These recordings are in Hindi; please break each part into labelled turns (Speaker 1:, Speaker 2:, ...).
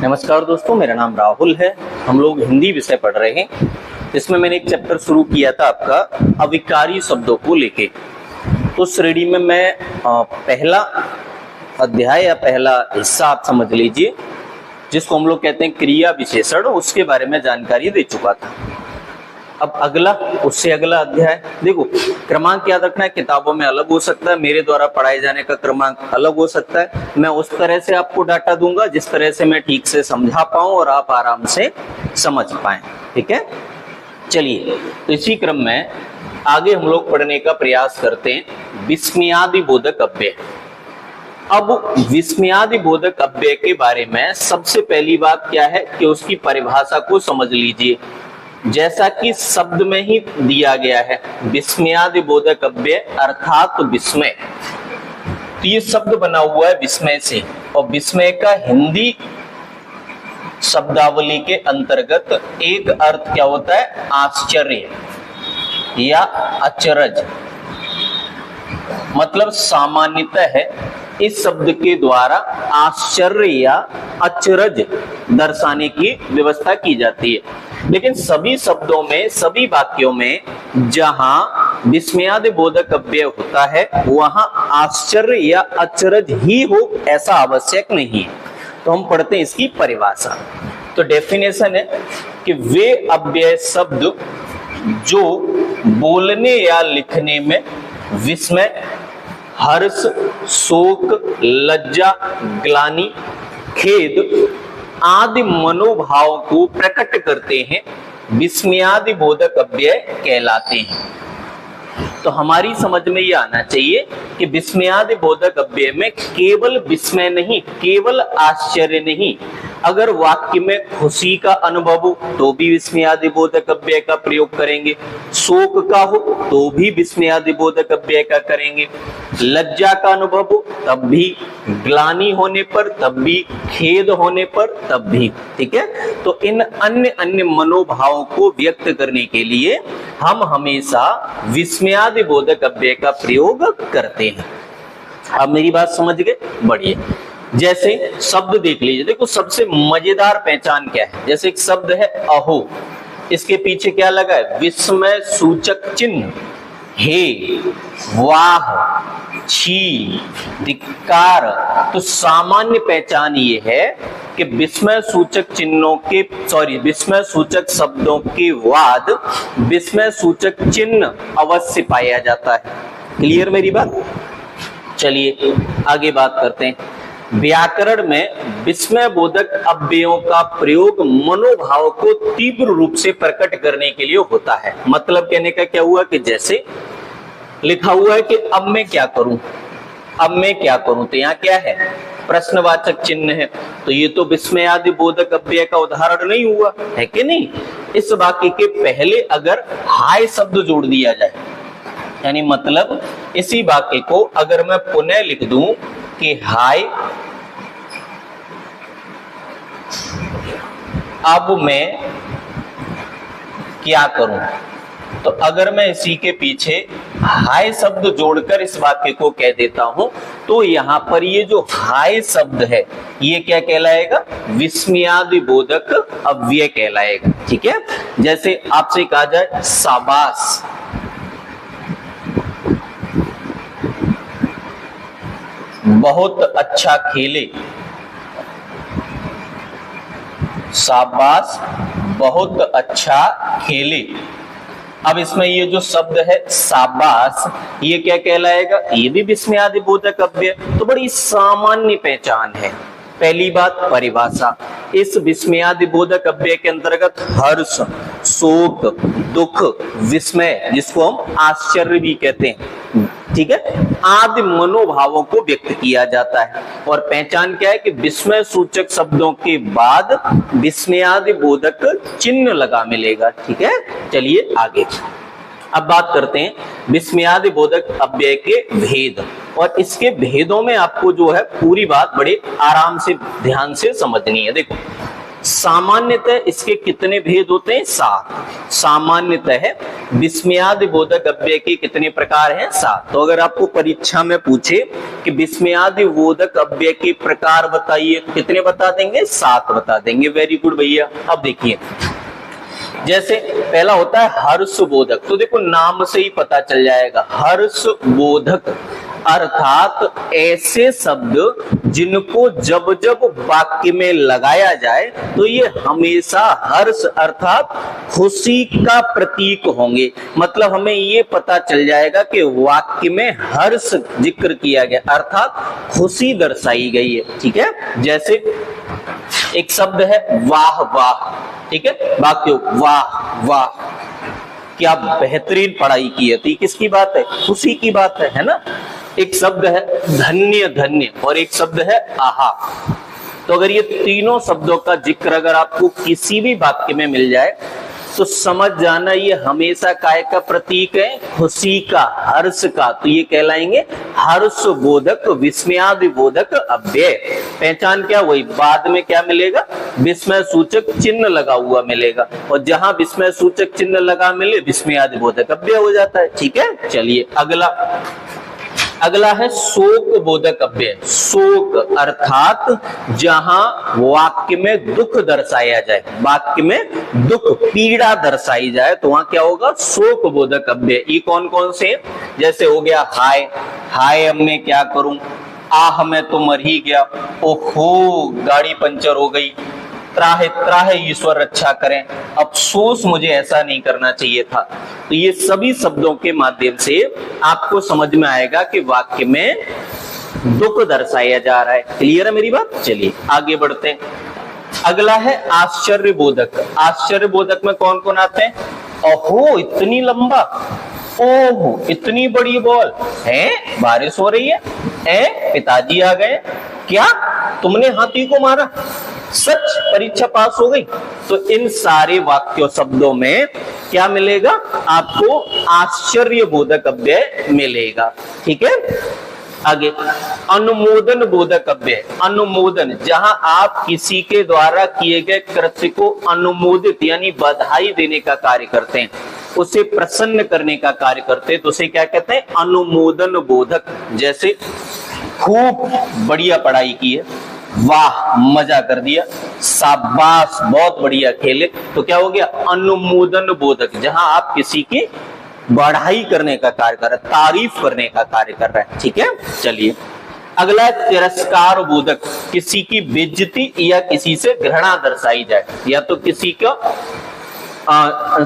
Speaker 1: नमस्कार दोस्तों, मेरा नाम राहुल है। हम लोग हिंदी विषय पढ़ रहे हैं। इसमें मैंने एक चैप्टर शुरू किया था आपका अविकारी शब्दों को लेके। तो श्रेणी में मैं पहला अध्याय या पहला हिस्सा आप समझ लीजिए, जिसको हम लोग कहते हैं क्रिया विशेषण, उसके बारे में जानकारी दे चुका था। अब अगला, उससे अगला अध्याय देखो, क्रमांक याद रखना है, किताबों में अलग हो सकता है, मेरे द्वारा पढ़ाए जाने का क्रमांक अलग हो सकता है। मैं उस तरह से आपको डाटा दूंगा जिस तरह से मैं ठीक से समझा पाऊं और आप आराम से समझ पाएं। ठीक है, चलिए तो इसी क्रम में आगे हम लोग पढ़ने का प्रयास करते हैं विस्मयादि बोधक अव्यय। अब विस्मयादि बोधक अव्यय के बारे में सबसे पहली बात क्या है कि उसकी परिभाषा को समझ लीजिए, जैसा कि शब्द में ही दिया गया है, विस्मयादि बोधक अव्यय अर्थात विस्मय। तो ये शब्द बना हुआ है विस्मय से, और विस्मय का हिंदी शब्दावली के अंतर्गत एक अर्थ क्या होता है, आश्चर्य या अचरज। मतलब सामान्यतः है इस शब्द के द्वारा आश्चर्य या अचरज दर्शाने की व्यवस्था की जाती है, लेकिन सभी शब्दों में, सभी वाक्यों में जहां विस्मयादि बोधक अव्यय होता है वहां आश्चर्य या अचरज ही हो ऐसा आवश्यक नहीं है। तो हम पढ़ते हैं इसकी परिभाषा। तो डेफिनेशन है कि वे अव्यय शब्द जो बोलने या लिखने में विस्मय, हर्ष, शोक, लज्जा, ग्लानि, खेद आदि मनोभाव को प्रकट करते हैं, विस्मयादि बोधक अव्यय कहलाते हैं। तो हमारी समझ में यह आना चाहिए कि विस्मयादि बोधक अव्यय में केवल विस्मय नहीं, केवल आश्चर्य नहीं, अगर वाक्य में खुशी का अनुभव हो तो भी विस्मयादि बोधक अव्यय का प्रयोग करेंगे, शोक का हो तो भी विस्मयादि बोधक अव्यय का करेंगे, लज्जा का अनुभव हो तब भी, ग्लानि होने पर तब भी, खेद होने पर तब भी। ठीक है, तो इन अन्य अन्य मनोभावों को व्यक्त करने के लिए हम हमेशा विस्मयादि बोधक अव्यय का प्रयोग करते हैं। अब मेरी बात समझ गए? बढ़िया। जैसे शब्द देख लीजिए, देखो सबसे मजेदार पहचान क्या है, जैसे एक शब्द है अहो, इसके पीछे क्या लगा है, विस्मय सूचक चिन्ह, हे, वाह, छी, धिक्कार। तो सामान्य पहचान ये है कि विस्मय सूचक चिन्हों के, विस्मय सूचक शब्दों के बाद विस्मय सूचक चिन्ह अवश्य पाया जाता है। क्लियर मेरी बात? चलिए आगे बात करते हैं। व्याकरण में विस्मय बोधक अव्ययों का प्रयोग मनोभाव को तीव्र रूप से प्रकट करने के लिए होता है। मतलब कहने का क्या हुआ कि जैसे लिखा हुआ है कि अब मैं क्या करूं, अब मैं क्या करूं, तो यहाँ क्या है, प्रश्नवाचक चिन्ह है, तो ये तो विस्मयादि बोधक अव्यय का उदाहरण नहीं हुआ है कि नहीं। इस वाक्य के पहले अगर हाय शब्द जोड़ दिया जाए, यानी मतलब इसी वाक्य को अगर मैं पुनः लिख दूं कि हाय अब मैं क्या करूं, तो अगर मैं इसी के पीछे हाय शब्द जोड़कर इस वाक्य को कह देता हूं, तो यहां पर ये जो हाय शब्द है ये क्या कहलाएगा, विस्मयादि बोधक अव्यय कहलाएगा। ठीक है, जैसे आपसे कहा जाए शाबाश, बहुत अच्छा खेले, शाबाश बहुत अच्छा खेले। अब इसमें ये जो शब्द है शाबाश, ये क्या कहलाएगा, ये भी विस्मयादि बोधक अव्यय। तो बड़ी सामान्य पहचान है। पहली बात परिभाषा, इस विस्मयादि बोधक अव्यय के अंतर्गत हर्ष, शोक, दुख, विस्मय, जिसको हम आश्चर्य भी कहते हैं, ठीक है, आदि मनोभावों को व्यक्त किया जाता है। और पहचान क्या है कि विस्मय सूचक शब्दों के बाद विस्मयादि बोधक चिन्ह लगा मिलेगा। ठीक है, चलिए आगे अब बात करते हैं विस्मयादि बोधक अव्यय के भेद, और इसके भेदों में आपको जो है पूरी बात बड़े आराम से ध्यान से समझनी है। देखो सामान्यतः इसके कितने भेद होते हैं? 7। सामान्यतः विस्मयादि बोधक अव्यय के कितने प्रकार हैं? 7। तो अगर आपको परीक्षा में पूछे कि विस्मयादि बोधक अव्यय के प्रकार बताइए, कितने बता देंगे? 7 बता देंगे। वेरी गुड भैया। अब देखिए, जैसे पहला होता है हर्ष बोधक। तो देखो नाम से ही पता चल जाएगा, हर्ष बोधक अर्थात ऐसे शब्द जिनको जब जब वाक्य में लगाया जाए तो ये हमेशा हर्ष अर्थात खुशी का प्रतीक होंगे। मतलब हमें ये पता चल जाएगा कि वाक्य में हर्ष जिक्र किया गया अर्थात खुशी दर्शाई गई है। ठीक है, जैसे एक शब्द है वाह वाह। ठीक है, वाक्य वाह वाह, क्या बेहतरीन पढ़ाई की है। तो ये किसकी बात है? खुशी की बात है ना। एक शब्द है धन्य धन्य और एक शब्द है आहा। तो अगर ये तीनों शब्दों का जिक्र अगर आपको किसी भी वाक्य में मिल जाए तो समझ जाना ये हमेशा काय का प्रतीक है? खुशी का, हर्ष का। तो ये कहलाएंगे हर्ष बोधक विस्मयादि बोधक अव्यय। पहचान क्या? वही बाद में क्या मिलेगा? विस्मय सूचक चिन्ह लगा हुआ मिलेगा, और जहां विस्मय सूचक चिन्ह लगा मिले विस्मयादि बोधक अव्यय हो जाता है। ठीक है, चलिए अगला है शोक बोधक अव्यय। शोक अर्थात जहां वाक्य में दुख दर्शाया जाए, वाक्य में दुख पीड़ा दर्शाई जाए तो वहां क्या होगा? शोक बोधक अव्यय। ये कौन कौन से? जैसे हो गया हाय, हाय अब मैं क्या करूं, आह मैं तो मर ही गया, ओहो गाड़ी पंचर हो गई, त्राहे त्राहे ईश्वर रक्षा करें, अफसोस मुझे ऐसा नहीं करना चाहिए था। तो ये सभी शब्दों के माध्यम से आपको समझ में आएगा कि वाक्य में दुख दर्शाया जा रहा है। क्लियर है मेरी बात? चलिए आगे बढ़ते हैं। अगला है आश्चर्य बोधक। आश्चर्य बोधक में कौन कौन आते हैं? ओहो इतनी लंबा, ओहो इतनी बड़ी बॉल है, बारिश हो रही है, पिताजी आ गए, क्या तुमने हाथी को मारा, सच परीक्षा पास हो गई। तो इन सारे वाक्यों शब्दों में क्या मिलेगा? आपको आश्चर्य बोधक अव्यय मिलेगा। ठीक है, आगे अनुमोदन बोधक अव्यय। अनुमोदन, जहां आप किसी के द्वारा किए गए कृत्य को अनुमोदित यानी बधाई देने का कार्य करते हैं, उसे प्रसन्न करने का कार्य करते हैं, तो उसे क्या कहते हैं? अनुमोदन बोधक। जैसे खूब बढ़िया पढ़ाई की है, वाह मजा कर दिया, शाबाश बहुत बढ़िया खेले, तो क्या हो गया? अनुमोदन बोधक। जहां आप किसी की बढ़ाई करने का कार्य कर रहे हैं, तारीफ करने का कार्य कर रहे हैं। ठीक है, चलिए अगला है तिरस्कार बोधक। किसी की बेइज्जती या किसी से घृणा दर्शाई जाए, या तो किसी का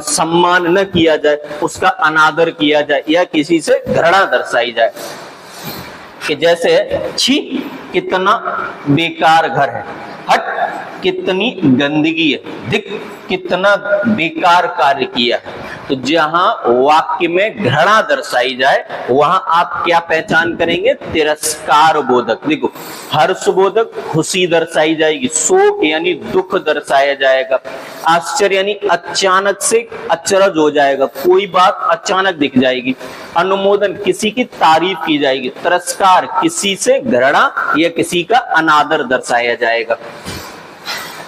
Speaker 1: सम्मान न किया जाए, उसका अनादर किया जाए, या किसी से घृणा दर्शाई जाए। कि जैसे छी कितना बेकार घर है, हट कितनी गंदगी है, दिख कितना बेकार कार्य किया है। तो जहां वाक्य में घृणा दर्शाई जाए वहां आप क्या पहचान करेंगे? तिरस्कार बोधक। देखो हर्ष बोधक खुशी दर्शाई जाएगी, शोक यानी दुख दर्शाया जाएगा, आश्चर्य यानी अचानक से अचरज हो जाएगा, कोई बात अचानक दिख जाएगी, अनुमोदन किसी की तारीफ की जाएगी, तिरस्कार किसी से घृणा या किसी का अनादर दर्शाया जाएगा।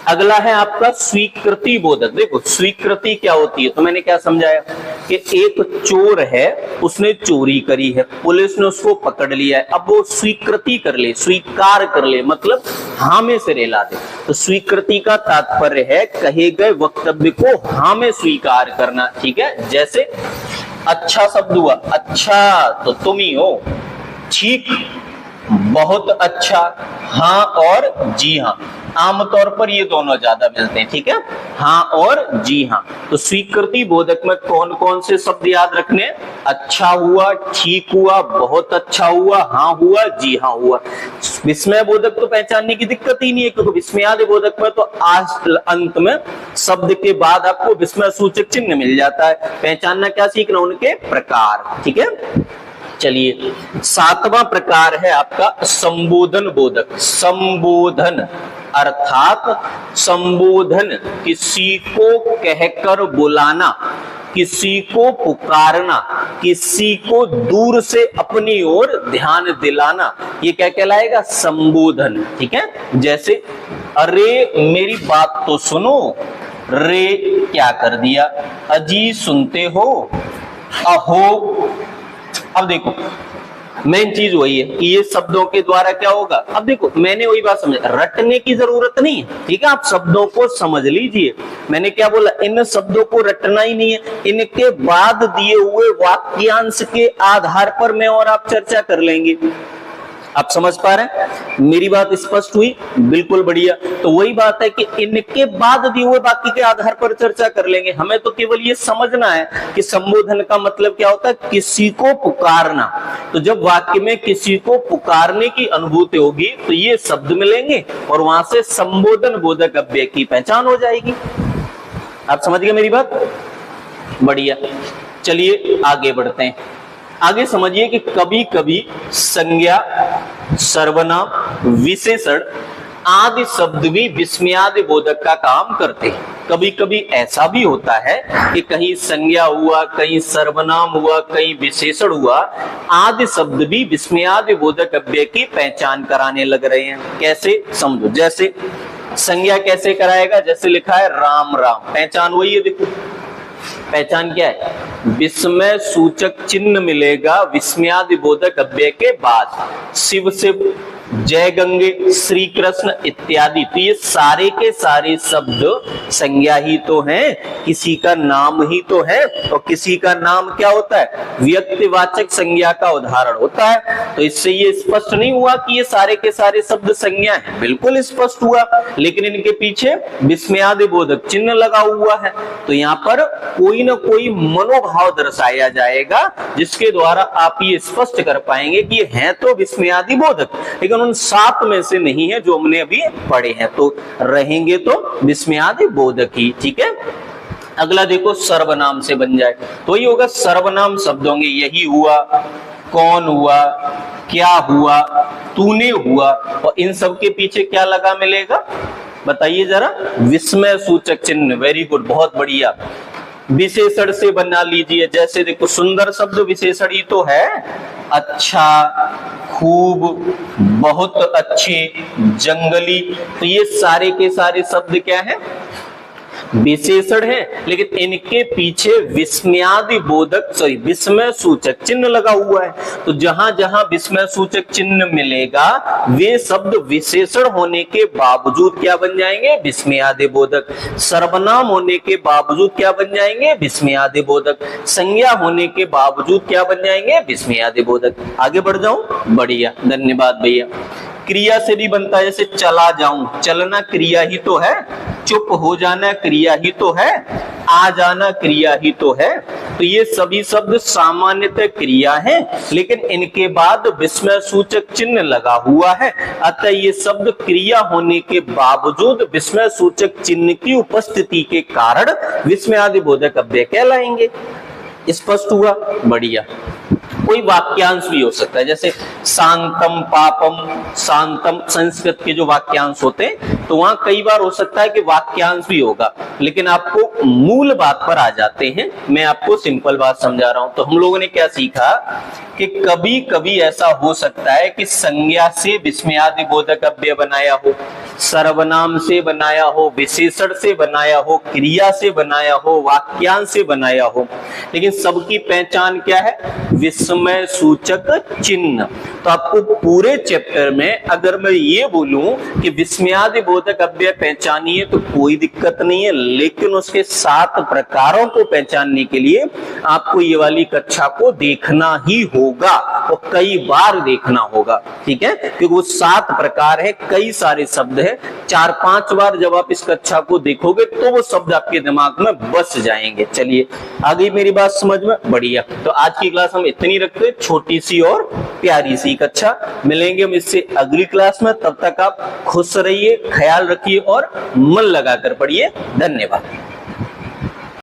Speaker 1: अगला है आपका स्वीकृति बोधक। देखो स्वीकृति क्या होती है, तो मैंने क्या समझाया कि एक चोर है, उसने चोरी करी है, पुलिस ने उसको पकड़ लिया है, अब वो स्वीकृति कर ले, स्वीकार कर ले, मतलब हाँ में सिरे ला दे। तो स्वीकृति का तात्पर्य है कहे गए वक्तव्य को हाँ में स्वीकार करना। ठीक है, जैसे अच्छा शब्द हुआ, अच्छा तो तुम ही हो, ठीक बहुत अच्छा, हाँ और जी हाँ, आमतौर पर ये दोनों ज्यादा मिलते हैं। ठीक है, हाँ और जी हाँ। तो स्वीकृति बोधक में कौन कौन से शब्द याद रखने? अच्छा हुआ, ठीक हुआ, बहुत अच्छा हुआ, हाँ हुआ, जी हाँ हुआ। विस्मय बोधक तो पहचानने की दिक्कत ही नहीं है, क्योंकि विस्मयादि बोधक में तो आज अंत में शब्द के बाद आपको विस्मय सूचक चिन्ह मिल जाता है। पहचानना क्या सीखना? उनके प्रकार। ठीक है, चलिए सातवां प्रकार है आपका संबोधन बोधक। संबोधन अर्थात संबोधन किसी को कहकर बुलाना, किसी को पुकारना, किसी को दूर से अपनी ओर ध्यान दिलाना, ये क्या कहलाएगा? संबोधन। ठीक है, जैसे अरे मेरी बात तो सुनो, रे क्या कर दिया, अजी सुनते हो, अहो। अब देखो मेन चीज वही है कि ये शब्दों के द्वारा क्या होगा। अब देखो मैंने वही बात समझ, रटने की जरूरत नहीं है, ठीक है, आप शब्दों को समझ लीजिए। मैंने क्या बोला, इन शब्दों को रटना ही नहीं है, इनके बाद दिए हुए वाक्यांश के आधार पर मैं और आप चर्चा कर लेंगे। आप समझ पा रहे हैं, मेरी बात स्पष्ट हुई, बिल्कुल बढ़िया। तो वही बात है कि इनके बाद दिए हुए वाक्य के आधार पर चर्चा कर लेंगे। हमें तो केवल ये समझना है कि संबोधन का मतलब क्या होता है, किसी को पुकारना। तो जब वाक्य में किसी को पुकारने की अनुभूति होगी तो ये शब्द मिलेंगे और वहां से संबोधन बोधक अव्यय की पहचान हो जाएगी। आप समझ गए मेरी बात, बढ़िया। चलिए आगे बढ़ते हैं। आगे समझिए कि कभी कभी संज्ञा, सर्वनाम, विशेषण आदि शब्द भी विस्मयादि बोधक का काम करते हैं। कभी कभी ऐसा भी होता है कि कहीं संज्ञा हुआ, कहीं सर्वनाम हुआ, कहीं विशेषण हुआ, आदि शब्द भी विस्मयादि बोधक अव्यय की पहचान कराने लग रहे हैं। कैसे समझो, जैसे संज्ञा कैसे कराएगा, जैसे लिखा है राम राम, पहचान वही है। देखो पहचान क्या है, विस्मय सूचक चिन्ह मिलेगा विस्मयादि बोधक अव्यय के बाद। शिव शिव, जय गंगे, श्री कृष्ण इत्यादि, तो ये सारे के सारे शब्द संज्ञा ही तो हैं, किसी का नाम ही तो है। और किसी का नाम क्या होता है, व्यक्तिवाचक संज्ञा का उदाहरण होता है। तो इससे ये स्पष्ट नहीं हुआ कि ये सारे के सारे शब्द संज्ञा है, बिल्कुल स्पष्ट हुआ, लेकिन इनके पीछे विस्मयादि बोधक चिन्ह लगा हुआ है। तो यहाँ पर कोई ना कोई मनोभाव दर्शाया जाएगा जिसके द्वारा आप ये स्पष्ट कर पाएंगे कि ये है तो विस्मयादि बोधक, लेकिन उन 7 में से नहीं है जो हमने अभी पढ़े हैं, तो रहेंगे तो विस्मयादि बोधक ही, ठीक है। अगला देखो सर्वनाम से बन जाए तो ये होगा सर्वनाम शब्द होंगे, यही हुआ, कौन हुआ, क्या हुआ, तूने हुआ, और इन सब के पीछे क्या लगा मिलेगा बताइए जरा, विस्मय सूचक चिन्ह। वेरी गुड, बहुत बढ़िया। विशेषण से बना लीजिए, जैसे देखो सुंदर शब्द विशेषण ही तो है, अच्छा, खूब, बहुत अच्छे, जंगली, तो ये सारे के सारे शब्द क्या है, विशेषण है, लेकिन इनके पीछे विस्मयादि बोधक विस्मय सूचक चिन्ह लगा हुआ है। तो जहां जहां विस्मय सूचक चिन्ह मिलेगा वे शब्द विशेषण होने के बावजूद क्या बन जाएंगे, विस्मयादि बोधक। सर्वनाम होने के बावजूद क्या बन जाएंगे, विस्मयादि बोधक। संज्ञा होने के बावजूद क्या बन जाएंगे, विस्मयादि बोधक। आगे बढ़ जाऊं, बढ़िया, धन्यवाद भैया। क्रिया से भी बनता है, जैसे चला जाऊं, चलना क्रिया ही तो है, चुप हो जाना क्रिया ही तो है, आ जाना क्रिया ही तो है। तो ये सभी शब्द सामान्यतः क्रिया हैं, लेकिन इनके बाद विस्मय सूचक चिन्ह लगा हुआ है, अतः ये शब्द क्रिया होने के बावजूद विस्मय सूचक चिन्ह की उपस्थिति के कारण विस्मयादि बोधक अव्यय कहलाएंगे। स्पष्ट हुआ, बढ़िया। कोई वाक्यांश भी हो सकता है, जैसे शांतम पापम, शांतम, संस्कृत के जो वाक्यांश होते हैं तो वहां कई बार हो सकता है कि वाक्यांश भी होगा, लेकिन आपको मूल बात पर आ जाते हैं। मैं आपको सिंपल बात समझा रहा हूं। तो हम लोगों ने क्या सीखा कि कभी कभी ऐसा हो सकता है कि संज्ञा से विस्मयादि बोधक अव्यय बनाया हो, सर्वनाम से बनाया हो, विशेषण से बनाया हो, क्रिया से बनाया हो, वाक्यांश से बनाया हो, लेकिन सबकी पहचान क्या है, विस्मय सूचक चिन्ह। तो आपको पूरे चैप्टर में अगर मैं ये बोलूं कि विस्मयादि बोधक अव्यय पहचानिए तो कोई दिक्कत नहीं है, लेकिन उसके 7 प्रकारों को पहचानने के लिए आपको ये वाली कक्षा को देखना ही होगा और कई बार देखना होगा, ठीक है, क्योंकि वो 7 प्रकार है, कई सारे शब्द है। 4-5 बार जब आप इस कक्षा को देखोगे तो वो शब्द आपके दिमाग में बस जाएंगे। चलिए आ गई मेरी बात समझ में, बढ़िया। तो आज की क्लास हम इतनी रखते हैं, छोटी सी और प्यारी सी कक्षा। मिलेंगे हम इससे अगली क्लास में, तब तक आप खुश रहिए, ख्याल रखिए और मन लगाकर पढ़िए। धन्यवाद।